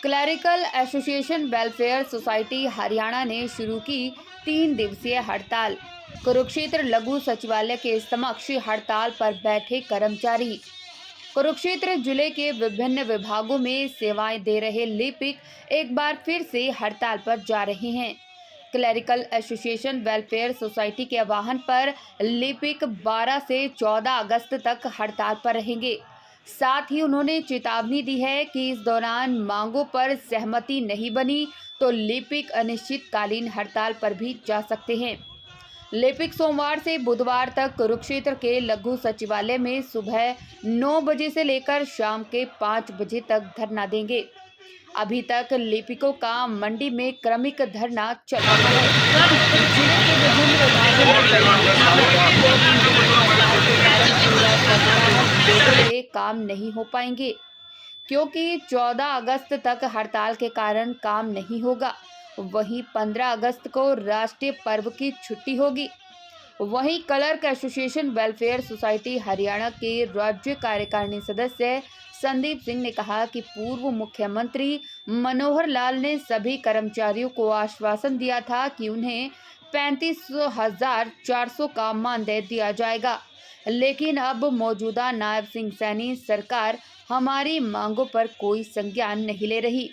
Clerical association welfare society Haryana ने शुरू की 3 दिवसीय हड़ताल। कुरुक्षेत्र लघु सचिवालय के समक्ष हड़ताल पर बैठे कर्मचारी। कुरुक्षेत्र जिले के विभिन्न विभागों में सेवाएं दे रहे लिपिक एक बार फिर से हड़ताल पर जा रहे हैं। क्लरिकल एसोसिएशन वेलफेयर सोसाइटी के आह्वान पर लिपिक 12 से 14 अगस्त तक हड़ताल पर रहेंगे। साथ ही उन्होंने चेतावनी दी है कि इस दौरान मांगों पर सहमति नहीं बनी तो लिपिक अनिश्चितकालीन हड़ताल पर भी जा सकते हैं। लिपिक सोमवार से बुधवार तक कुरुक्षेत्र के लघु सचिवालय में सुबह 9 बजे से लेकर शाम के 5 बजे तक धरना देंगे। अभी तक लिपिकों का मंडी में क्रमिक धरना चल रहा है। जिले के विभिन्न विभागों में काम नहीं हो पाएंगे क्योंकि 14 अगस्त तक हड़ताल के कारण काम नहीं होगा। वहीं 15 अगस्त को राष्ट्रीय पर्व की छुट्टी होगी। वहीं clerk association welfare society Haryana के राज्य कार्यकारिणी सदस्य संदीप सिंह ने कहा कि पूर्व मुख्यमंत्री मनोहर लाल ने सभी कर्मचारियों को आश्वासन दिया था कि उन्हें 35,400 का मानदेय दिया जाएगा, लेकिन अब मौजूदा नायब सिंह सैनी सरकार हमारी मांगों पर कोई संज्ञान नहीं ले रही।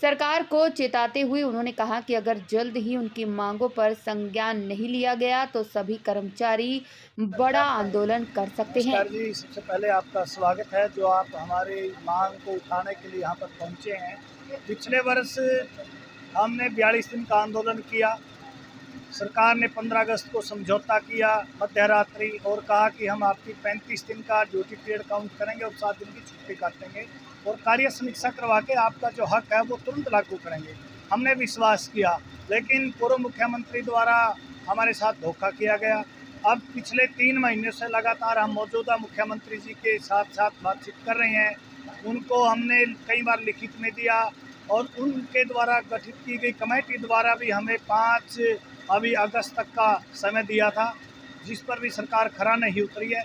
सरकार को चेताते हुए उन्होंने कहा कि अगर जल्द ही उनकी मांगों पर संज्ञान नहीं लिया गया तो सभी कर्मचारी बड़ा आंदोलन कर सकते हैं। जी, सबसे पहले आपका स्वागत है जो आप हमारी मांग को उठाने के लिए यहाँ पर पहुँचे हैं। पिछले वर्ष हमने 42 दिन का आंदोलन किया। सरकार ने 15 अगस्त को समझौता किया मध्यरात्रि और कहा कि हम आपकी 35 दिन का ड्यूटी पीरियड काउंट करेंगे और 7 दिन की छुट्टी काटेंगे और कार्य समीक्षा करवा के आपका जो हक है वो तुरंत लागू करेंगे। हमने विश्वास किया, लेकिन पूर्व मुख्यमंत्री द्वारा हमारे साथ धोखा किया गया। अब पिछले 3 महीने से लगातार हम मौजूदा मुख्यमंत्री जी के साथ बातचीत कर रहे हैं। उनको हमने कई बार लिखित में दिया और उनके द्वारा गठित की गई कमेटी द्वारा भी हमें 5 अगस्त तक का समय दिया था, जिस पर भी सरकार खरा नहीं उतरी है।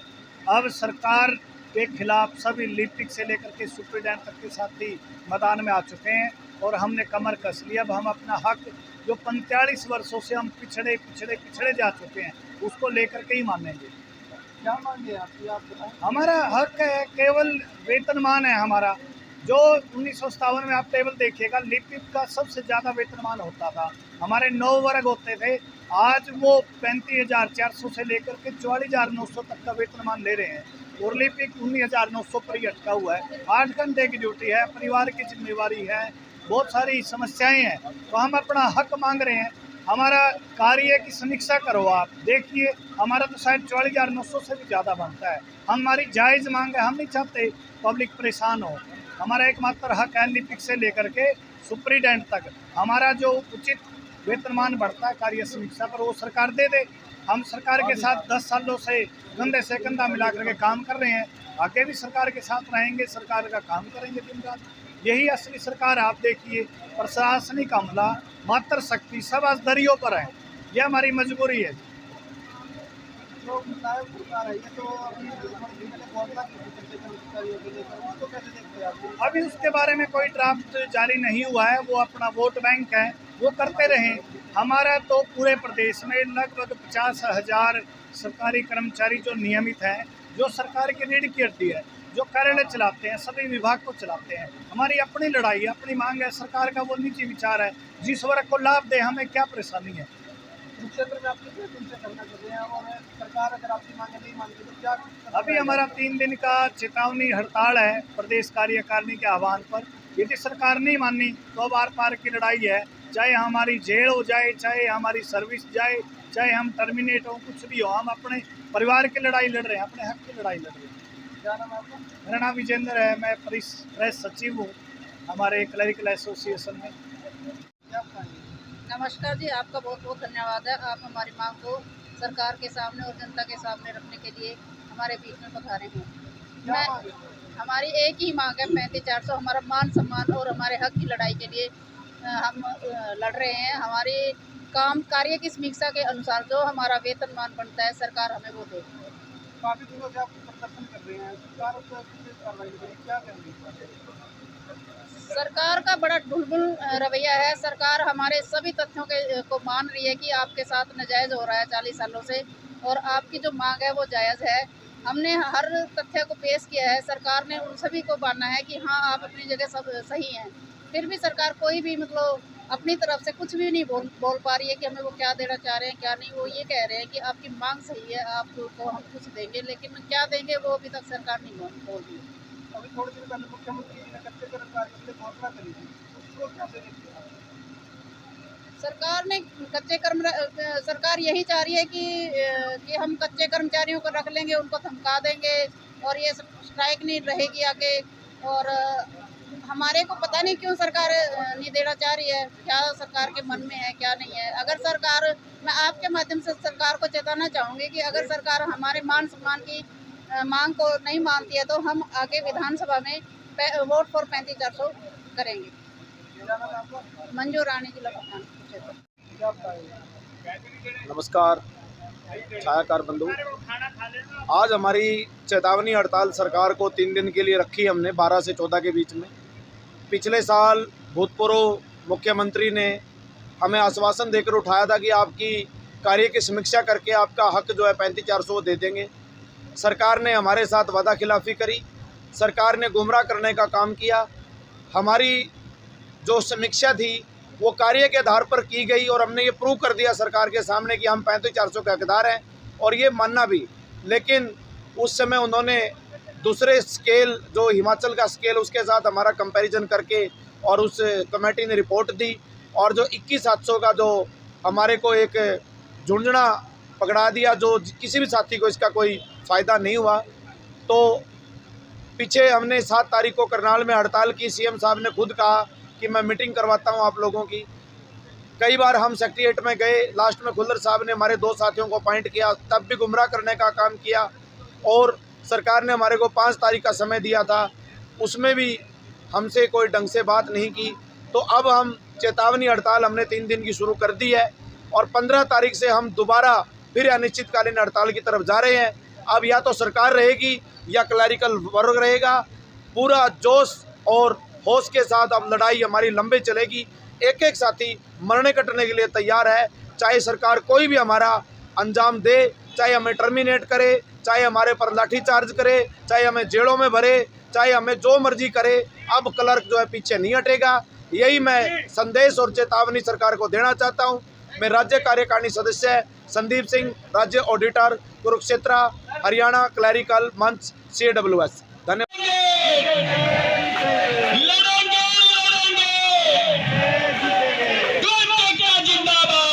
अब सरकार के खिलाफ सभी लिपिक से लेकर के सुप्रीडेंट तक के साथी मैदान में आ चुके हैं और हमने कमर कस ली। अब हम अपना हक जो 45 वर्षों से हम पिछड़े जा चुके हैं उसको लेकर के ही मानेंगे। क्या मांगे आप हमारा हक है, केवल वेतनमान है हमारा। जो 1957 में आप टेबल देखिएगा, लिपिक का सबसे ज़्यादा वेतनमान होता था। हमारे 9 वर्ग होते थे, आज वो 35,400 से लेकर के 44,900 तक का वेतनमान ले रहे हैं और लिपिक 19,900 पर ही अटका हुआ है। 8 घंटे की ड्यूटी है, परिवार की जिम्मेवारी है, बहुत सारी समस्याएं हैं, तो हम अपना हक मांग रहे हैं। हमारा कार्य की समीक्षा करो, आप देखिए हमारा तो शायद 44,900 से भी ज़्यादा बनता है। हमारी जायज़ मांग है, हम नहीं चाहते पब्लिक परेशान हो। हमारा एकमात्र हक है लिपिक से लेकर के सुप्रीडेंट तक हमारा जो उचित वेतनमान बढ़ता है कार्य समीक्षा पर वो सरकार दे दे। हम सरकार के साथ 10 सालों से कंधे से कंधा मिला करके काम कर रहे हैं, आगे भी सरकार के साथ रहेंगे, सरकार का काम करेंगे दिन रात। यही असली सरकार। आप देखिए प्रशासनिक अमला, मात्र शक्ति सब आज दरियों पर है, यह हमारी मजबूरी है। अभी उसके बारे में कोई ड्राफ्ट जारी नहीं हुआ है, वो अपना वोट बैंक है, वो करते रहें। हमारा तो पूरे प्रदेश में लगभग 50,000 सरकारी कर्मचारी जो नियमित हैं, जो सरकार की रीढ़ की हड्डी है, जो कार्यालय चलाते हैं, सभी विभाग को चलाते हैं। हमारी अपनी लड़ाई है, अपनी मांग है। सरकार का वो निजी विचार है, जिस वर्ग को लाभ दे, हमें क्या परेशानी है। क्षेत्र में आप कितने दिन से करना कर रहे हैं और सरकार अगर आपकी मांगे नहीं मानती तो क्या? अभी हमारा 3 दिन का चेतावनी हड़ताल है प्रदेश कार्यकारिणी के आह्वान पर। यदि सरकार नहीं मानी तो अब आर पार की लड़ाई है, चाहे हमारी जेल हो जाए, चाहे हमारी सर्विस जाए, चाहे हम टर्मिनेट हो, कुछ भी हो, हम अपने परिवार की लड़ाई लड़ रहे हैं, अपने हक की लड़ाई लड़ रहे हैं। क्या नाम है आपका? मेरा नाम विजेंद्र है, मैं प्रेस सचिव हूँ हमारे क्लरिकल एसोसिएशन में। क्या बताएंगे? नमस्कार जी, आपका बहुत बहुत धन्यवाद है। आप हमारी मांग को सरकार के सामने और जनता के सामने रखने के लिए हमारे बीच में पधारे हैं। हमारी एक ही मांग है, 35,400 हमारा मान सम्मान और हमारे हक की लड़ाई के लिए हम लड़ रहे हैं। हमारे काम कार्य की समीक्षा के अनुसार जो हमारा वेतनमान बनता है, सरकार हमें वो दे। काफी दिनों से आप प्रदर्शन कर रहे हैं। रहे हैं, सरकार उस पर किस कार्रवाई करेगी, क्या करेंगे इस बारे में? सरकार का बड़ा ढुलमुल रवैया है। सरकार हमारे सभी तथ्यों को मान रही है कि आपके साथ नाजायज़ हो रहा है 40 सालों से, और आपकी जो मांग है वो जायज़ है। हमने हर तथ्य को पेश किया है। सरकार ने उन सभी को माना है कि हाँ, आप अपनी जगह सब सही हैं। फिर भी सरकार कोई भी मतलब अपनी तरफ से कुछ भी नहीं बोल पा रही है कि हमें वो क्या देना चाह रहे हैं, क्या नहीं। वो ये कह रहे हैं कि आपकी मांग सही है, आपको हम कुछ देंगे, लेकिन क्या देंगे वो अभी तक सरकार नहीं बोल रही है। अभी थोड़े दिन पहले मुख्यमंत्री जी ने कच्चे कर्म कार्य के लिए घोषणा करी थी, उसको कैसे देखते हैं? सरकार यही चाह रही है कि हम कच्चे कर्मचारियों को रख लेंगे, उनको धमका देंगे और ये स्ट्राइक नहीं रहेगी आगे। और हमारे को पता नहीं क्यों सरकार नहीं देना चाह रही है, क्या सरकार के मन में है क्या नहीं है। अगर सरकार, मैं आपके माध्यम से सरकार को चेताना चाहूँगी कि अगर सरकार हमारे मान सम्मान की मांग को नहीं मानती है तो हम आगे विधानसभा में वोट फॉर 35-400 करेंगे। क्या नाम है आपका? मंजू रानी, जिला प्रधान क्षेत्र। क्या बताएंगे? नमस्कार छायाकार बंधु, आज हमारी चेतावनी हड़ताल सरकार को 3 दिन के लिए रखी हमने 12 से 14 के बीच में। पिछले साल भूतपूर्व मुख्यमंत्री ने हमें आश्वासन देकर उठाया था कि आपकी कार्य की समीक्षा करके आपका हक जो है 35-400 दे देंगे। सरकार ने हमारे साथ वादा खिलाफ़ी करी, सरकार ने गुमराह करने का काम किया। हमारी जो समीक्षा थी वो कार्य के आधार पर की गई और हमने ये प्रूव कर दिया सरकार के सामने कि हम 35-400 के हकदार हैं, और ये मानना भी। लेकिन उस समय उन्होंने दूसरे स्केल, जो हिमाचल का स्केल, उसके साथ हमारा कंपैरिजन करके और उस कमेटी ने रिपोर्ट दी, और जो 21,700 का जो हमारे को एक झुंझुना पकड़ा दिया, जो किसी भी साथी को इसका कोई फ़ायदा नहीं हुआ। तो पीछे हमने 7 तारीख को करनाल में हड़ताल की। सीएम साहब ने खुद कहा कि मैं मीटिंग करवाता हूं आप लोगों की। कई बार हम सेक्रेटेरिएट में गए, लास्ट में खुल्लर साहब ने हमारे 2 साथियों को अपॉइंट किया, तब भी गुमराह करने का काम किया। और सरकार ने हमारे को 5 तारीख का समय दिया था, उसमें भी हमसे कोई ढंग से बात नहीं की। तो अब हम चेतावनी हड़ताल हमने 3 दिन की शुरू कर दी है, और 15 तारीख से हम दोबारा फिर अनिश्चितकालीन हड़ताल की तरफ जा रहे हैं। अब या तो सरकार रहेगी या क्लैरिकल वर्ग रहेगा। पूरा जोश और होश के साथ अब लड़ाई हमारी लंबे चलेगी। एक एक साथी मरने कटने के लिए तैयार है, चाहे सरकार कोई भी हमारा अंजाम दे, चाहे हमें टर्मिनेट करे, चाहे हमारे पर लाठीचार्ज करे, चाहे हमें जेलों में भरे, चाहे हमें जो मर्जी करे। अब क्लर्क जो है पीछे नहीं हटेगा। यही मैं संदेश और चेतावनी सरकार को देना चाहता हूँ। मैं राज्य कार्यकारिणी सदस्य संदीप सिंह, राज्य ऑडिटर, कुरुक्षेत्र, हरियाणा क्लैरिकल मंच CWS। धन्यवाद। जिंदाबाद।